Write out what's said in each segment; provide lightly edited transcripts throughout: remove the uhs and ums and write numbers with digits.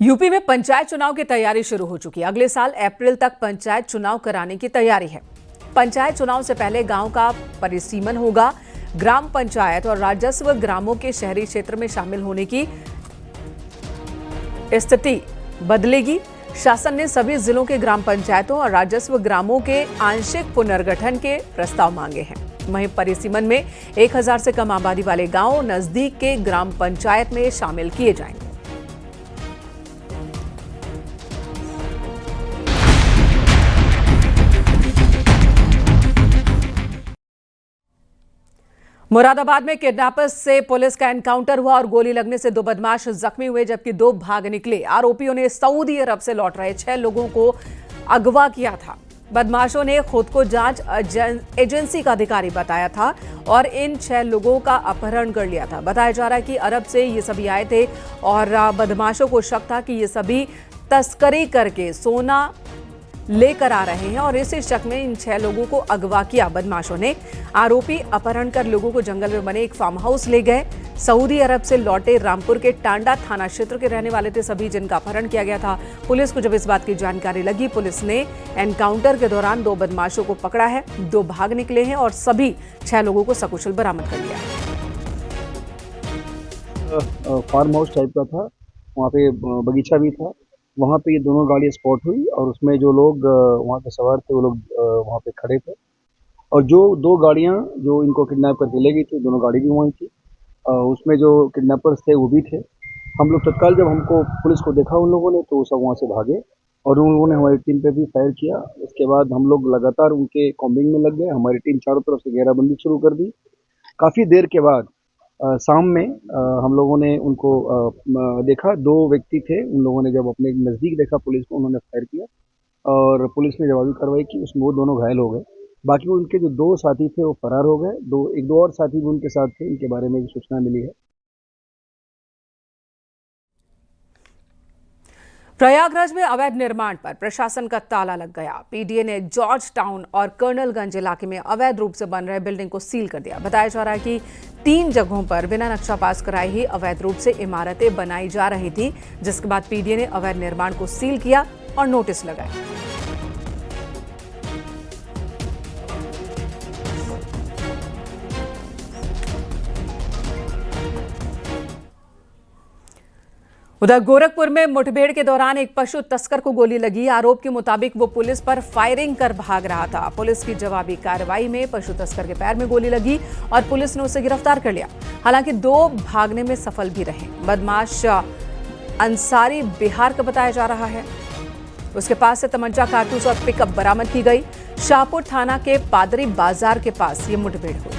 UP में पंचायत चुनाव की तैयारी शुरू हो चुकी है। अगले साल अप्रैल तक पंचायत चुनाव कराने की तैयारी है। पंचायत चुनाव से पहले गांव का परिसीमन होगा। ग्राम पंचायत और राजस्व ग्रामों के शहरी क्षेत्र में शामिल होने की स्थिति बदलेगी। शासन ने सभी जिलों के ग्राम पंचायतों और राजस्व ग्रामों के आंशिक पुनर्गठन के प्रस्ताव मांगे हैं। वहीं परिसीमन में 1000 से कम आबादी वाले गांव नजदीक के ग्राम पंचायत में शामिल किए जाएंगे। मुरादाबाद में किडनैपर्स से पुलिस का एनकाउंटर हुआ और गोली लगने से 2 बदमाश जख्मी हुए, जबकि 2 भाग निकले। आरोपियों ने सऊदी अरब से लौट रहे 6 लोगों को अगवा किया था। बदमाशों ने खुद को जांच एजेंसी का अधिकारी बताया था और इन 6 लोगों का अपहरण कर लिया था। बताया जा रहा है कि अरब से ये सभी आए थे और बदमाशों को शक था कि ये सभी तस्करी करके सोना लेकर आ रहे हैं और इसी शक में इन 6 लोगों को अगवा किया बदमाशों ने। आरोपी अपहरण कर लोगों को जंगल में बने एक फार्म हाउस ले गए। सऊदी अरब से लौटे रामपुर के टांडा थाना क्षेत्र के रहने वाले थे सभी, जिनका अपहरण किया गया था। पुलिस को जब इस बात की जानकारी लगी, पुलिस ने एनकाउंटर के दौरान 2 बदमाशों को पकड़ा है। 2 भाग निकले हैं और सभी 6 लोगों को सकुशल बरामद कर लिया है। फार्म हाउस टाइप का था, वहाँ पे बगीचा भी था। वहाँ पे ये दोनों गाड़ियाँ स्पॉट हुई और उसमें जो लोग वहाँ पे सवार थे वो लोग वहाँ पे खड़े थे और जो 2 गाड़ियाँ जो इनको किडनैप करके ले गई थी, दोनों गाड़ी भी वहीं थी। उसमें जो किडनैपर्स थे वो भी थे। हम लोग तत्काल जब हमको पुलिस को देखा उन लोगों ने, तो वो सब वहाँ से भागे और उन लोगों ने हमारी टीम पे भी फायर किया। उसके बाद हम लोग लगातार उनके कॉम्बिंग में लग गए। हमारी टीम चारों तरफ से घेराबंदी शुरू कर दी। काफ़ी देर के बाद शाम में हम लोगों ने उनको देखा। 2 व्यक्ति थे। उन लोगों ने जब अपने नज़दीक देखा पुलिस को, उन्होंने फायर किया और पुलिस ने जवाबी कार्रवाई की। उसमें वो दोनों घायल हो गए। बाकी उनके जो 2 साथी थे वो फरार हो गए। 1-2 और साथी भी उनके साथ थे, इनके बारे में भी सूचना मिली है। प्रयागराज में अवैध निर्माण पर प्रशासन का ताला लग गया। पीडीए ने जॉर्ज टाउन और कर्नलगंज इलाके में अवैध रूप से बन रहे बिल्डिंग को सील कर दिया। बताया जा रहा है कि 3 जगहों पर बिना नक्शा पास कराए ही अवैध रूप से इमारतें बनाई जा रही थी, जिसके बाद पीडीए ने अवैध निर्माण को सील किया और नोटिस लगाए। उधर गोरखपुर में मुठभेड़ के दौरान एक पशु तस्कर को गोली लगी। आरोप के मुताबिक वो पुलिस पर फायरिंग कर भाग रहा था। पुलिस की जवाबी कार्रवाई में पशु तस्कर के पैर में गोली लगी और पुलिस ने उसे गिरफ्तार कर लिया। हालांकि 2 भागने में सफल भी रहे। बदमाश अंसारी बिहार का बताया जा रहा है। उसके पास से तमंचा, कारतूस और पिकअप बरामद की गई। शाहपुर थाना के पादरी बाजार के पास ये मुठभेड़ हुई।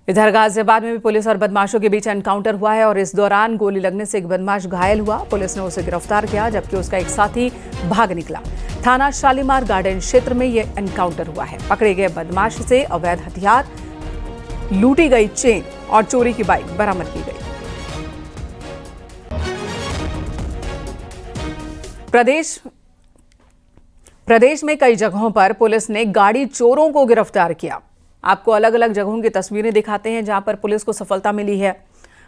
इधर गाजियाबाद में भी पुलिस और बदमाशों के बीच एनकाउंटर हुआ है और इस दौरान गोली लगने से एक बदमाश घायल हुआ। पुलिस ने उसे गिरफ्तार किया, जबकि उसका एक साथी भाग निकला। थाना शालीमार गार्डन क्षेत्र में यह एनकाउंटर हुआ है। पकड़े गए बदमाश से अवैध हथियार, लूटी गई चेन और चोरी की बाइक बरामद की गई। प्रदेश में कई जगहों पर पुलिस ने गाड़ी चोरों को गिरफ्तार किया। आपको अलग अलग जगहों की तस्वीरें दिखाते हैं जहां पर पुलिस को सफलता मिली है।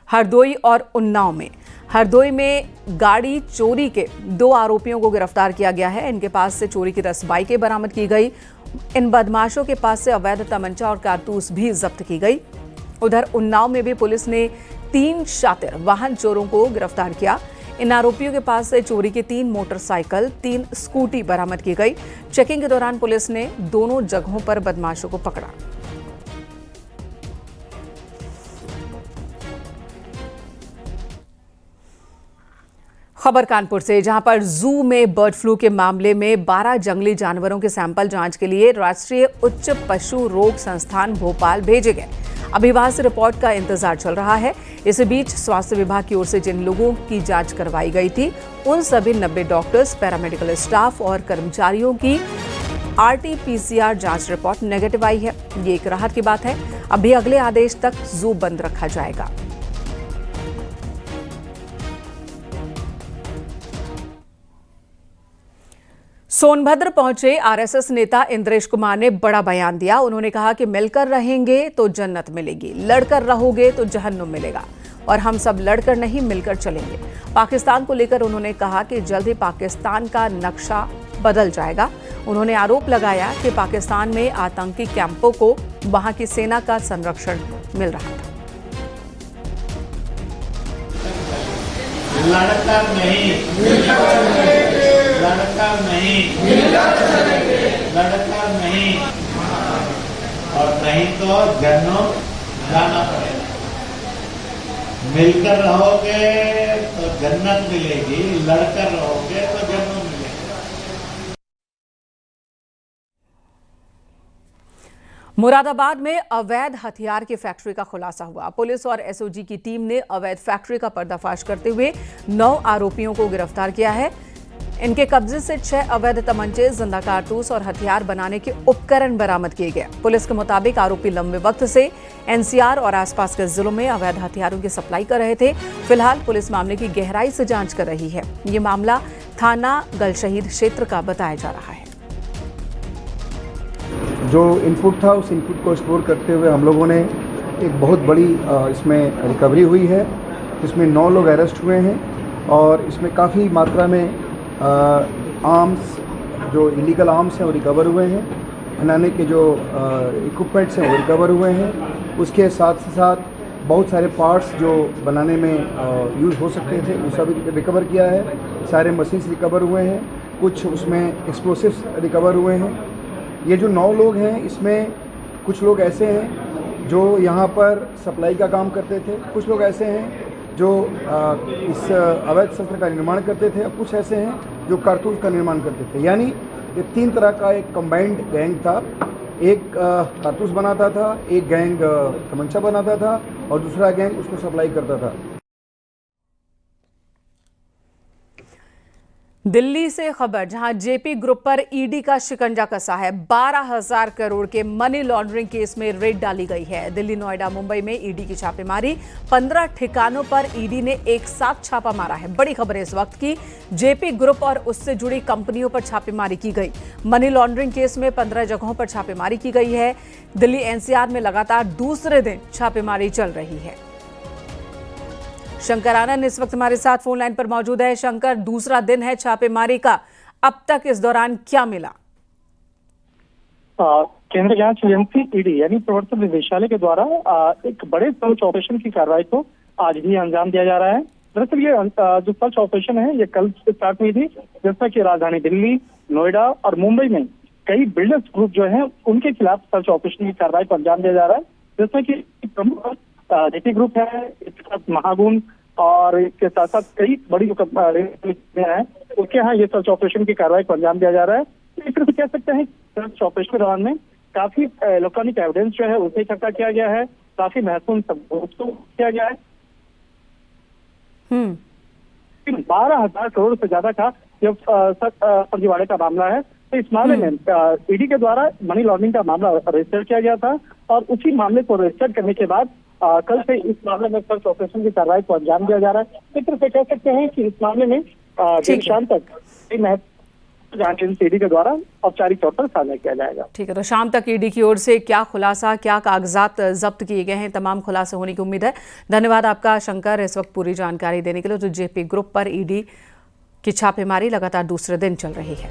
हरदोई और उन्नाव में, हरदोई में गाड़ी चोरी के 2 आरोपियों को गिरफ्तार किया गया है। इनके पास से चोरी की 10 बाइकें बरामद की गई। इन बदमाशों के पास से अवैध तमंचा और कारतूस भी जब्त की गई। उधर उन्नाव में भी पुलिस ने 3 शातिर वाहन चोरों को गिरफ्तार किया। इन आरोपियों के पास से चोरी की 3 मोटरसाइकिल, 3 स्कूटी बरामद की गई। चेकिंग के दौरान पुलिस ने दोनों जगहों पर बदमाशों को पकड़ा। खबर कानपुर से, जहां पर जू में बर्ड फ्लू के मामले में 12 जंगली जानवरों के सैंपल जांच के लिए राष्ट्रीय उच्च पशु रोग संस्थान भोपाल भेजे गए। अभी वहां से रिपोर्ट का इंतजार चल रहा है। इसी बीच स्वास्थ्य विभाग की ओर से जिन लोगों की जांच करवाई गई थी, उन सभी 90 डॉक्टर्स, पैरामेडिकल स्टाफ और कर्मचारियों की RT-PCR जांच रिपोर्ट नेगेटिव आई है। ये एक राहत की बात है। अभी अगले आदेश तक जू बंद रखा जाएगा। सोनभद्र पहुंचे आरएसएस नेता इंद्रेश कुमार ने बड़ा बयान दिया। उन्होंने कहा कि मिलकर रहेंगे तो जन्नत मिलेगी, लड़कर रहोगे तो जहन्नुम मिलेगा और हम सब लड़कर नहीं मिलकर चलेंगे। पाकिस्तान को लेकर उन्होंने कहा कि जल्द ही पाकिस्तान का नक्शा बदल जाएगा। उन्होंने आरोप लगाया कि पाकिस्तान में आतंकी कैंपों को वहां की सेना का संरक्षण मिल रहा था। लड़कर नहीं, लड़कर नहीं, लड़कर नहीं, और नहीं तो जन्नत जाना पड़ेगा। मिलकर रहोगे तो जन्नत मिलेगी, लड़कर रहोगे तो जन्नत मिलेगी। मुरादाबाद में अवैध हथियार की फैक्ट्री का खुलासा हुआ। पुलिस और एसओजी की टीम ने अवैध फैक्ट्री का पर्दाफाश करते हुए 9 आरोपियों को गिरफ्तार किया है। इनके कब्जे से 6 अवैध तमंचे, जिंदा कारतूस और हथियार बनाने के उपकरण बरामद किए गए। पुलिस के मुताबिक आरोपी लंबे वक्त से एनसीआर और आसपास के जिलों में अवैध हथियारों की सप्लाई कर रहे थे। फिलहाल पुलिस मामले की गहराई से जांच कर रही है। ये मामला थाना गलशहीद क्षेत्र का बताया जा रहा है। जो इनपुट था उस इनपुट को एक्सप्लोर करते हुए हम लोगों ने एक बहुत बड़ी इसमें रिकवरी हुई है, जिसमें 9 लोग अरेस्ट हुए हैं और इसमें काफ़ी मात्रा में आर्म्स, जो इलीगल आर्म्स हैं वो रिकवर हुए हैं। बनाने के जो इक्विपमेंट्स हैं वो रिकवर हुए हैं। उसके साथ साथ बहुत सारे पार्ट्स जो बनाने में यूज़ हो सकते थे वो सभी रिकवर किया है। सारे मशीन्स रिकवर हुए हैं, कुछ उसमें एक्सप्लोसिव्स रिकवर हुए हैं। ये जो 9 लोग हैं इसमें कुछ लोग ऐसे हैं जो यहाँ पर सप्लाई का काम करते थे, कुछ लोग ऐसे हैं जो इस अवैध शस्त्र का निर्माण करते थे और कुछ ऐसे हैं जो कारतूस का निर्माण करते थे। यानी ये 3 तरह का एक कंबाइंड गैंग था। एक कारतूस बनाता था, एक गैंग तमंचा बनाता था और दूसरा गैंग उसको सप्लाई करता था। दिल्ली से खबर, जहां जेपी ग्रुप पर ईडी का शिकंजा कसा है। 12,000 करोड़ के मनी लॉन्ड्रिंग केस में रेड डाली गई है। दिल्ली, नोएडा, मुंबई में ईडी की छापेमारी। 15 ठिकानों पर ईडी ने एक साथ छापा मारा है। बड़ी खबर है इस वक्त की, जेपी ग्रुप और उससे जुड़ी कंपनियों पर छापेमारी की गई। मनी लॉन्ड्रिंग केस में 15 जगहों पर छापेमारी की गई है। दिल्ली एनसीआर में लगातार दूसरे दिन छापेमारी चल रही है। शंकर आनंद इस वक्त हमारे साथ फोन लाइन पर मौजूद है। शंकर, दूसरा दिन है छापेमारी का, अब तक इस दौरान क्या मिला? केंद्रीय जांच एजेंसी ईडी यानी प्रवर्तन निदेशालय के द्वारा एक बड़े सर्च ऑपरेशन की कार्रवाई को आज भी अंजाम दिया जा रहा है। दरअसल ये जो सर्च ऑपरेशन है ये कल से स्टार्ट हुई थी। जैसा कि राजधानी दिल्ली, नोएडा और मुंबई में कई बिल्डर्स ग्रुप जो है उनके खिलाफ सर्च ऑपरेशन की कार्रवाई को अंजाम दिया जा रहा है। जैसा कि प्रमुख जेपी ग्रुप है, इसके साथ महागुण और इसके साथ साथ कई बड़ी जो है उसके यहाँ ये सर्च ऑपरेशन की कार्रवाई को अंजाम दिया जा रहा है। एक तरह से कह सकते हैं सर्च ऑपरेशन के दौरान में काफी इलेक्ट्रॉनिक एविडेंस जो है उसे इकट्ठा किया गया है, काफी महत्वपूर्ण सबूत किया गया है। 12,000 करोड़ से ज्यादा का जब फर्जीवाड़े का मामला है। तो इस मामले में ईडी के द्वारा मनी लॉन्ड्रिंग का मामला रजिस्टर किया गया था और उसी मामले को रजिस्टर करने के बाद कल से इस मामले में सर्च ऑपरेशन की कार्रवाई को अंजाम दिया जा रहा है। एक तरह से कह सकते हैं कि इस मामले में देर शाम तक जांच एजेंसी ईडी के द्वारा औपचारिक तौर पर साझा किया जाएगा। ठीक है, तो शाम तक ईडी की ओर से क्या खुलासा, क्या कागजात जब्त किए गए हैं, तमाम खुलासे होने की उम्मीद है। धन्यवाद आपका शंकर, इस वक्त पूरी जानकारी देने के लिए। तो जेपी ग्रुप पर ईडी की छापेमारी लगातार दूसरे दिन चल रही है।